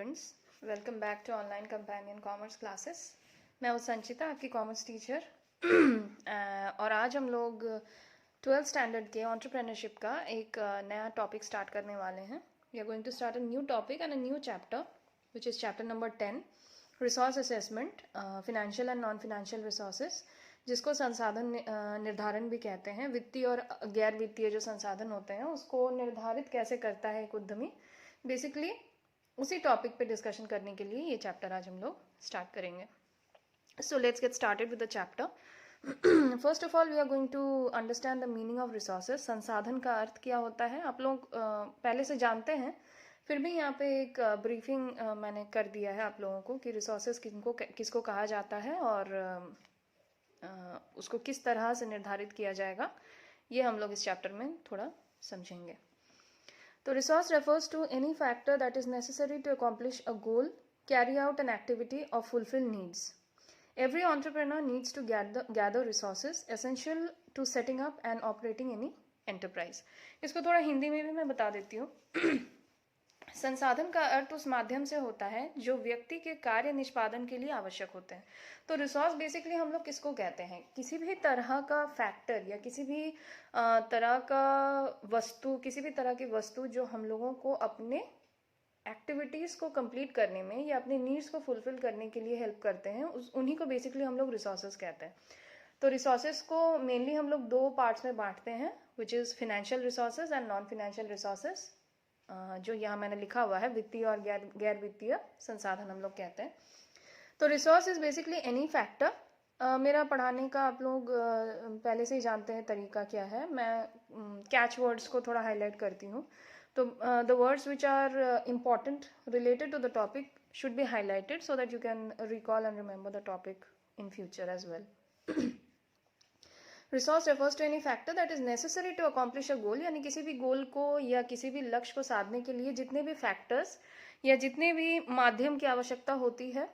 Students, welcome back to online companion commerce classes. मैं हूँ संचिता, आपकी कॉमर्स टीचर। और आज हम लोग 12th स्टैंडर्ड के एंटरप्रेन्योरशिप का एक नया टॉपिक स्टार्ट करने वाले हैं। We are going to start a new topic and a new chapter which is chapter number 10, resource assessment, financial and non financial resources, जिसको संसाधन निर्धारण भी कहते हैं। वित्तीय और गैर वित्तीय जो संसाधन होते हैं उसको निर्धारित कैसे करता है एक उद्यमी, बेसिकली उसी टॉपिक पे डिस्कशन करने के लिए ये चैप्टर आज हम लोग स्टार्ट करेंगे। So let's get started with the chapter. First of all we are going to understand the meaning of resources. संसाधन का अर्थ क्या होता है आप लोग पहले से जानते हैं, फिर भी यहाँ पे एक ब्रीफिंग मैंने कर दिया है आप लोगों को कि रिसोर्सेज किसको कहा जाता है और उसको किस तरह से निर्धारित किया जाएगा, ये हम लोग इस चैप्टर में थोड़ा समझेंगे। तो resource refers to any factor that is necessary to accomplish a goal, carry out an activity or fulfill needs. Every entrepreneur needs to gather resources essential to setting up and operating any enterprise. इसको थोड़ा हिंदी में भी मैं बता देती हूँ। संसाधन का अर्थ उस माध्यम से होता है जो व्यक्ति के कार्य निष्पादन के लिए आवश्यक होते हैं। तो रिसोर्स बेसिकली हम लोग किसको कहते हैं? किसी भी तरह का फैक्टर या किसी भी तरह का वस्तु, किसी भी तरह की वस्तु जो हम लोगों को अपने एक्टिविटीज़ को कंप्लीट करने में या अपने नीड्स को फुलफिल करने के लिए हेल्प करते हैं, उन्हीं को बेसिकली हम लोग रिसोर्सेज कहते हैं। तो रिसोर्सेज को मेनली हम लोग दो पार्ट्स में बांटते हैं, which is financial resources and non financial resources. जो यहाँ मैंने लिखा हुआ है वित्तीय और गैर वित्तीय संसाधन हम लोग कहते हैं। तो resource is basically any factor. मेरा पढ़ाने का आप लोग पहले से ही जानते हैं तरीका क्या है। मैं कैच वर्ड्स को थोड़ा हाईलाइट करती हूँ। तो the words which are important related to the topic should be highlighted so that you can recall and remember the topic in future as well. Resource refers to any factor that is necessary to accomplish a goal, यानी किसी भी गोल को या किसी भी लक्ष्य को साधने के लिए जितने भी फैक्टर्स या जितने भी माध्यम की आवश्यकता होती है,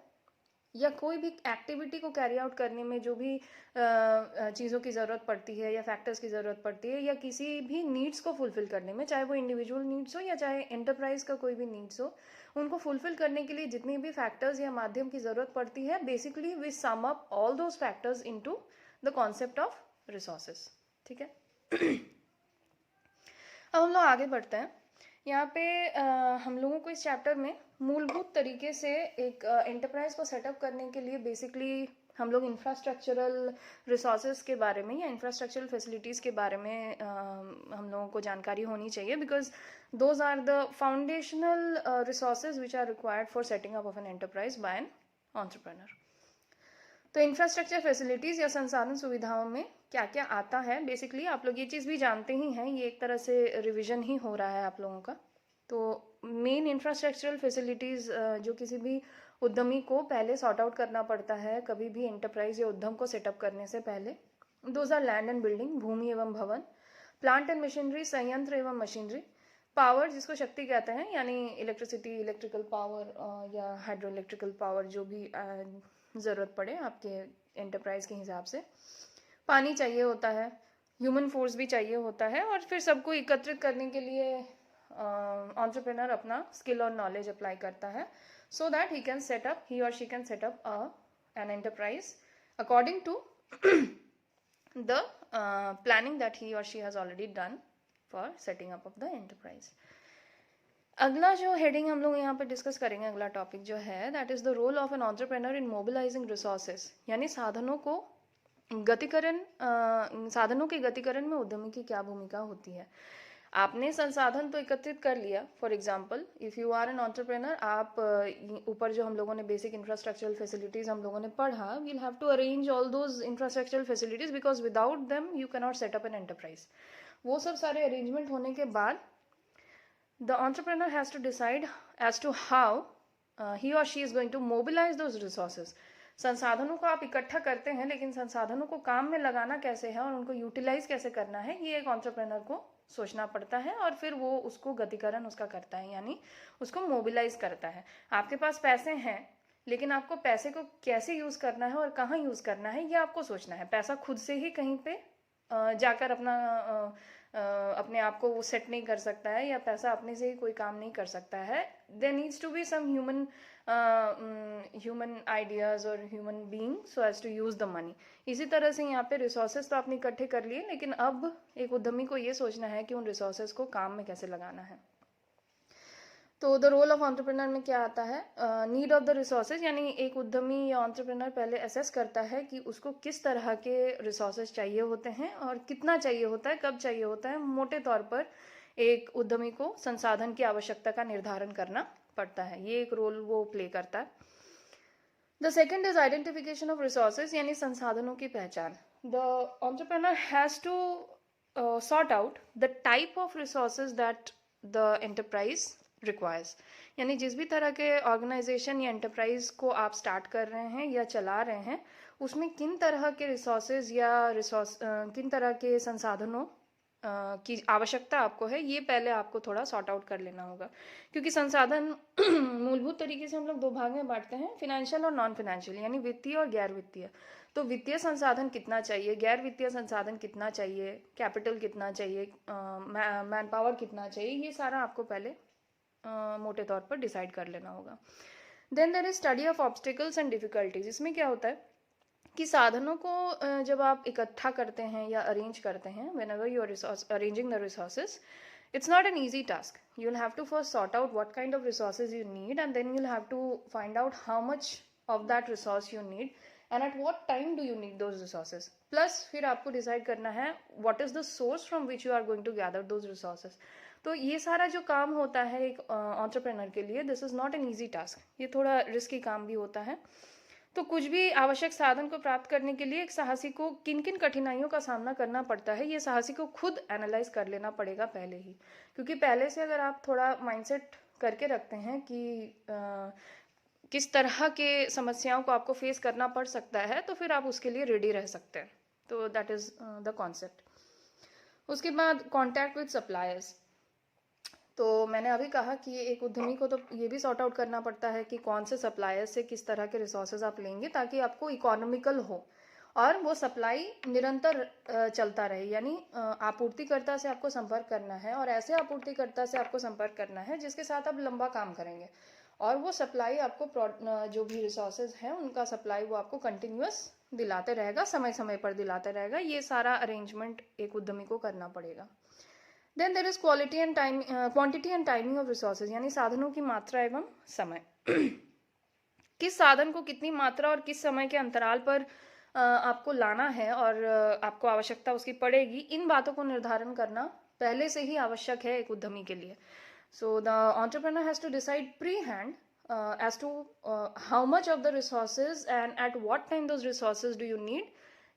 या कोई भी एक्टिविटी को कैरी आउट करने में जो भी चीज़ों की ज़रूरत पड़ती है या फैक्टर्स की ज़रूरत पड़ती है, या किसी भी नीड्स को फुलफिल करने में, चाहे वो इंडिविजुअल नीड्स हो या चाहे एंटरप्राइज का कोई भी नीड्स हो, उनको फुलफिल करने के लिए जितनी भी फैक्टर्स या माध्यम की ज़रूरत पड़ती है, basically we sum up all those factors into the concept of resources. ठीक है। अब हम लोग आगे बढ़ते हैं। यहाँ पे हम लोगों को इस चैप्टर में मूलभूत तरीके से एक एंटरप्राइज को सेटअप करने के लिए बेसिकली हम लोग इंफ्रास्ट्रक्चरल रिसोर्सेज के बारे में या इंफ्रास्ट्रक्चरल फैसिलिटीज़ के बारे में हम लोगों को जानकारी होनी चाहिए, because those are the foundational resources which are required for setting up of an enterprise by an entrepreneur. तो इंफ्रास्ट्रक्चर फैसिलिटीज़ या संसाधन सुविधाओं में क्या क्या आता है, बेसिकली आप लोग ये चीज़ भी जानते ही हैं, ये एक तरह से रिवीजन ही हो रहा है आप लोगों का। तो मेन इंफ्रास्ट्रक्चरल फैसिलिटीज़ जो किसी भी उद्यमी को पहले सॉर्ट आउट करना पड़ता है कभी भी एंटरप्राइज या उद्यम को सेटअप करने से पहले, those are land and building, भूमि एवं भवन, प्लांट एंड मशीनरी, संयंत्र एवं मशीनरी, पावर जिसको शक्ति कहते हैं, यानी इलेक्ट्रिसिटी, इलेक्ट्रिकल पावर या हाइड्रो इलेक्ट्रिकल पावर, जो भी ज़रूरत पड़े आपके एंटरप्राइज के हिसाब से, पानी चाहिए होता है, ह्यूमन फोर्स भी चाहिए होता है, और फिर सबको एकत्रित करने के लिए एंटरप्रेन्योर अपना स्किल और नॉलेज अप्लाई करता है सो that he or she can set up an enterprise according to the planning that he or she has already done for setting up of the enterprise. अगला जो हेडिंग हम लोग यहाँ पे डिस्कस करेंगे, अगला टॉपिक जो है, that is the role of an entrepreneur in mobilising resources, यानी साधनों के गतिकरण में उद्यमी की क्या भूमिका होती है। आपने संसाधन तो एकत्रित कर लिया, for example if you are an entrepreneur, आप ऊपर जो हम लोगों ने बेसिक इंफ्रास्ट्रक्चरल फैसिलिटीज़ हम लोगों ने पढ़ा, we'll have to arrange all those infrastructural facilities because without them you can not set up an enterprise. वो सब सारे अरेंजमेंट होने के बाद the entrepreneur has to decide as to how he or she is going to mobilize those resources. संसाधनों को आप इकट्ठा करते हैं, लेकिन संसाधनों को काम में लगाना कैसे है और उनको यूटिलाइज कैसे करना है, ये एक एंटरप्रेन्योर को सोचना पड़ता है, और फिर वो उसको गतिकरण उसका करता है, यानी उसको मोबिलाइज करता है। आपके पास पैसे हैं, लेकिन आपको पैसे को कैसे यूज़ करना है और कहाँ यूज़ करना है, ये आपको सोचना है। पैसा खुद से ही कहीं पे जाकर अपना अपने आप को वो सेट नहीं कर सकता है या पैसा अपने से ही कोई काम नहीं कर सकता है, there needs to be some human ideas और human being so as to use the money. इसी तरह से यहाँ पे रिसोर्सेज तो आपने इकट्ठे कर लिए, लेकिन अब एक उद्यमी को ये सोचना है कि उन रिसोर्सेज को काम में कैसे लगाना है। तो द रोल ऑफ एंटरप्रेन्योर में क्या आता है, नीड ऑफ द रिसोर्सेज, यानी एक उद्यमी या एंटरप्रेन्योर पहले असेस करता है कि उसको किस तरह के रिसोर्सेज चाहिए होते हैं और कितना चाहिए होता है, कब चाहिए होता है। मोटे तौर पर एक उद्यमी को संसाधन की आवश्यकता का निर्धारण करना पड़ता है, ये एक रोल वो प्ले करता है। The second is identification of resources, यानी संसाधनों की पहचान। The entrepreneur has to sort out the type of resources that the enterprise requires, यानी जिस भी तरह के ऑर्गेनाइजेशन या एंटरप्राइज को आप स्टार्ट कर रहे हैं या चला रहे हैं, उसमें किन तरह के रिसोर्सेज या किन तरह के संसाधनों की आवश्यकता आपको है, ये पहले आपको थोड़ा सॉर्ट आउट कर लेना होगा। क्योंकि संसाधन मूलभूत तरीके से हम लोग दो भाग में बांटते हैं, फिनेंशियल और नॉन फिनेंशियल, यानी वित्तीय और गैर वित्तीय। तो वित्तीय संसाधन कितना चाहिए, गैर वित्तीय संसाधन कितना चाहिए, कैपिटल कितना चाहिए, मैन पावर कितना चाहिए, ये सारा आपको पहले मोटे तौर पर डिसाइड कर लेना होगा। Then there is study of obstacles and difficulties. इसमें क्या होता है कि साधनों को जब आप इकट्ठा करते हैं या अरेंज करते हैं, whenever you are arranging the resources, it's not an easy task. You'll have to first sort out what kind of resources you need, and then you'll have to find out how much of that resource you need and at what time do you need those resources. Plus फिर आपको decide करना है what is the source from which you are going to gather those resources. तो ये सारा जो काम होता है एक एंटरप्रेन्योर के लिए, this is not an easy task, ये थोड़ा रिस्की काम भी होता है। तो कुछ भी आवश्यक साधन को प्राप्त करने के लिए एक साहसी को किन किन कठिनाइयों का सामना करना पड़ता है, ये साहसी को खुद एनालाइज कर लेना पड़ेगा पहले ही। क्योंकि पहले से अगर आप थोड़ा माइंडसेट करके रखते हैं कि किस तरह के समस्याओं को आपको फेस करना पड़ सकता है, तो फिर आप उसके लिए रेडी रह सकते हैं। तो दैट इज द कॉन्सेप्ट। उसके बाद कॉन्टैक्ट विद सप्लायर्स। तो मैंने अभी कहा कि एक उद्यमी को तो ये भी सॉर्ट आउट करना पड़ता है कि कौन से सप्लायर से किस तरह के रिसोर्सेज आप लेंगे ताकि आपको इकोनॉमिकल हो और वो सप्लाई निरंतर चलता रहे। यानी आपूर्तिकर्ता से आपको संपर्क करना है और ऐसे आपूर्तिकर्ता से आपको संपर्क करना है जिसके साथ आप लंबा काम करेंगे और वो सप्लाई आपको जो भी रिसोर्सेज हैं उनका सप्लाई वो आपको कंटिन्यूअस दिलाते रहेगा, समय समय पर दिलाते रहेगा। ये सारा अरेंजमेंट एक उद्यमी को करना पड़ेगा। Then there is quality and quantity and timing of resources, यानी साधनों की मात्रा एवं समय। किस साधन को कितनी मात्रा और किस समय के अंतराल पर आपको लाना है और आपको आवश्यकता उसकी पड़ेगी, इन बातों को निर्धारण करना पहले से ही आवश्यक है एक उद्यमी के लिए। So the entrepreneur has to decide pre hand as to how much of the resources and at what time those resources do you need।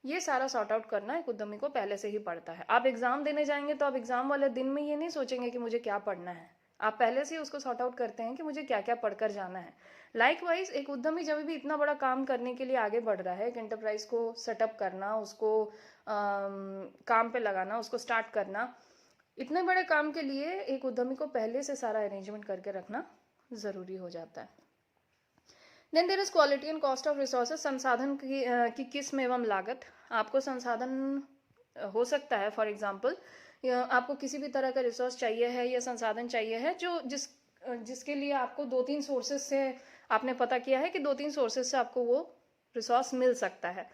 ये सारा सॉर्ट आउट करना एक उद्यमी को पहले से ही पड़ता है। आप एग्जाम देने जाएंगे तो आप एग्जाम वाले दिन में ये नहीं सोचेंगे कि मुझे क्या पढ़ना है, आप पहले से ही उसको सॉर्ट आउट करते हैं कि मुझे क्या क्या पढ़कर जाना है। लाइकवाइज एक उद्यमी जब भी इतना बड़ा काम करने के लिए आगे बढ़ रहा है, एक एंटरप्राइज को सेटअप करना, उसको काम पे लगाना, उसको स्टार्ट करना, इतने बड़े काम के लिए एक उद्यमी को पहले से सारा अरेंजमेंट करके रखना ज़रूरी हो जाता है। Then there is quality and cost of resources. संसाधन की किस्म एवं लागत। आपको संसाधन हो सकता है, फॉर एग्जांपल आपको किसी भी तरह का रिसोर्स चाहिए है या संसाधन चाहिए है जो जिसके लिए आपको 2-3 सोर्सेज से आपने पता किया है कि 2-3 सोर्सेज से आपको वो रिसोर्स मिल सकता है।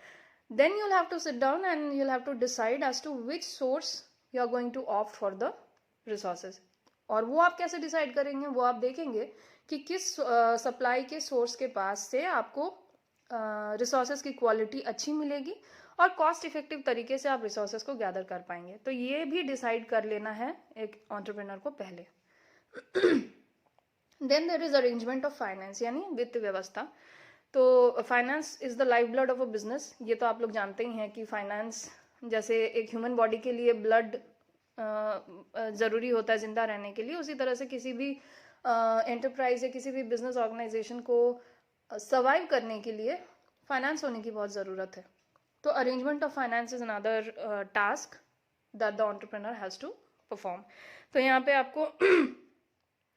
Then you will have to sit down and you will have to decide as to which source you are going to opt for the resources. और वो आप कैसे डिसाइड करेंगे, वो आप देखेंगे कि किस सप्लाई के सोर्स के पास से आपको रिसोर्सेज की क्वालिटी अच्छी मिलेगी और कॉस्ट इफेक्टिव तरीके से आप रिसोर्सेज को गैदर कर पाएंगे। तो ये भी डिसाइड कर लेना है एक एंटरप्रेन्योर को पहले। Then there is arrangement of finance, यानी वित्त व्यवस्था। तो finance is the life blood of a business. ये तो आप लोग जानते ही हैं कि फाइनेंस जैसे एक ह्यूमन बॉडी के लिए ब्लड ज़रूरी होता है जिंदा रहने के लिए, उसी तरह से किसी भी एंटरप्राइज या किसी भी बिजनेस ऑर्गेनाइजेशन को सर्वाइव करने के लिए फाइनेंस होने की बहुत ज़रूरत है। तो arrangement of finance is another task that the entrepreneur has to perform. तो यहाँ पे आपको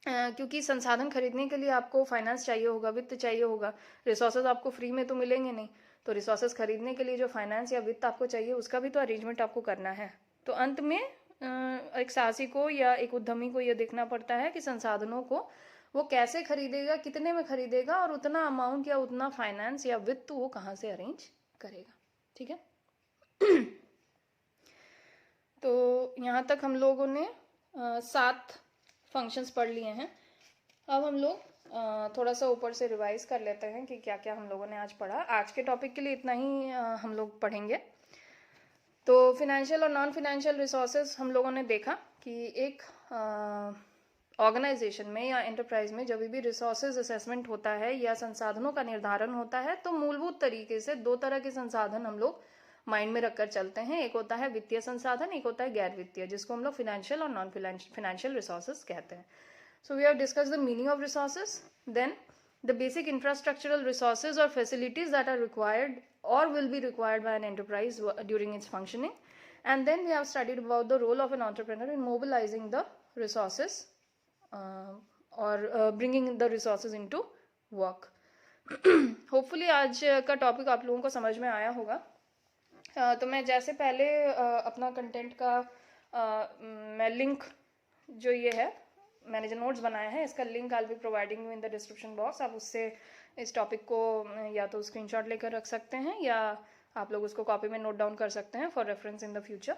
क्योंकि संसाधन खरीदने के लिए आपको फाइनेंस चाहिए होगा, वित्त चाहिए होगा, रिसोर्सेज आपको फ्री में तो मिलेंगे नहीं, तो रिसोर्सेज खरीदने के लिए जो फाइनेंस या वित्त आपको चाहिए उसका भी तो अरेंजमेंट आपको करना है। तो अंत में एक साहसी को या एक उद्यमी को ये देखना पड़ता है कि संसाधनों को वो कैसे खरीदेगा, कितने में खरीदेगा और उतना अमाउंट या उतना फाइनेंस या वित्त वो कहाँ से अरेंज करेगा। ठीक है। तो यहाँ तक हम लोगों ने 7 फंक्शंस पढ़ लिए हैं। अब हम लोग थोड़ा सा ऊपर से रिवाइज कर लेते हैं कि क्या क्या हम लोगों ने आज पढ़ा। आज के टॉपिक के लिए इतना ही हम लोग पढ़ेंगे। तो फिनेंशियल और नॉन फिनेंशियल रिसोर्सेज हम लोगों ने देखा कि एक ऑर्गेनाइजेशन में या एंटरप्राइज में जब भी रिसोर्सेज असेसमेंट होता है या संसाधनों का निर्धारण होता है तो मूलभूत तरीके से 2 तरह के संसाधन हम लोग माइंड में रखकर चलते हैं। एक होता है वित्तीय संसाधन, एक होता है गैर वित्तीय, जिसको हम लोग फिनेंशियल और नॉन फिनेंशियल रिसोर्सेज कहते हैं। So we have discussed the meaning of resources, then the basic infrastructural resources or facilities that are required or will be required by an enterprise during its functioning, and then we have studied about the role of an entrepreneur in mobilizing the resources or bringing the resources into work. Hopefully आज का topic आप लोगों को समझ में आया होगा। तो मैं जैसे पहले अपना कंटेंट का मैं लिंक जो ये है मैंने जो नोट्स बनाया है इसका link I will be providing you in the description box. आप उससे इस टॉपिक को या तो स्क्रीनशॉट लेकर रख सकते हैं या आप लोग उसको कॉपी में नोट डाउन कर सकते हैं for reference in the future.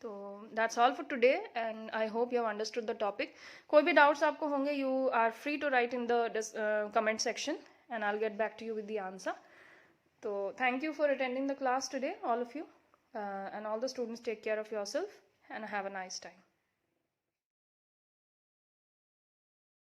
तो that's all for today and I hope you have understood the topic. कोई भी डाउट्स आपको होंगे you are free to write in the comment section and I will get back to you with the answer. तो thank you for attending the class today all of you and all the students take care of yourself and have a nice time.